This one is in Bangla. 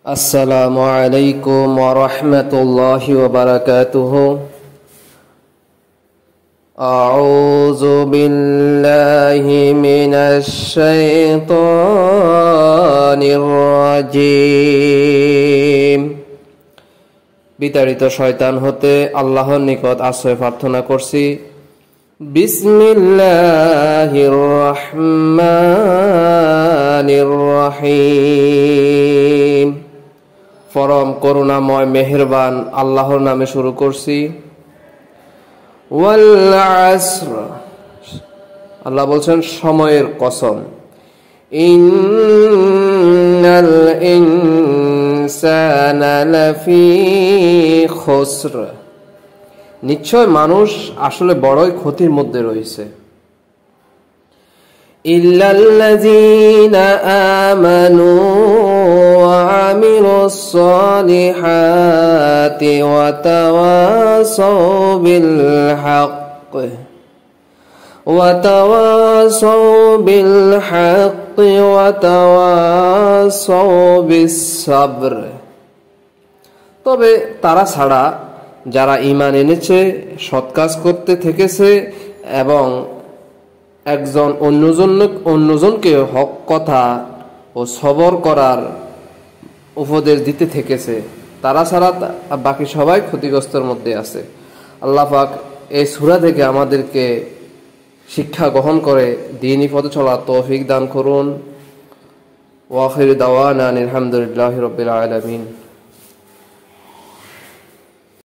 আসসালামু আলাইকুম ওয়া রাহমাতুল্লাহি ওয়া বারাকাতুহু। আউযু বিল্লাহি মিনাশ শাইতানির রাজীম। বিতাড়িত শয়তান হতে আল্লাহর নিকট আশ্রয় প্রার্থনা করছি। বিসমিল্লাহির রহমানির রহিম। পরম করুণাময় মেহেরবান আল্লাহর নামে শুরু করছি। ওয়াল আসর, আল্লাহ বলছেন সময়ের কসম। ইন্নাল ইনসানা লাফি খুসর, নিশ্চয় মানুষ আসলে বড়ই ক্ষতির মধ্যে রয়েছে। ইল্লাল্লাযীনা আমানু ওয়া আমিলুস সালিহাতি ওয়া তাওয়াসাউ বিল হাক্কি ওয়া তাওয়াসাউ বিস সাবর। তবে তারা ছাড়া যারা ঈমান এনেছে, সৎ কাজ করতে থেকেছে এবং একজন অন্যজনকে হক কথা ও সবর করার উপদেশ দিতে থেকেছে, তারা ছাড়া বাকি সবাই ক্ষতিগ্রস্তের মধ্যে আছে। আল্লাহ পাক এই সূরা থেকে আমাদেরকে শিক্ষা গ্রহণ করে দ্বীনি পথে চলার তৌফিক দান করুন। ওয়া আখিরু দাওয়ানা আলহামদুলিল্লাহি রাব্বিল আলামিন।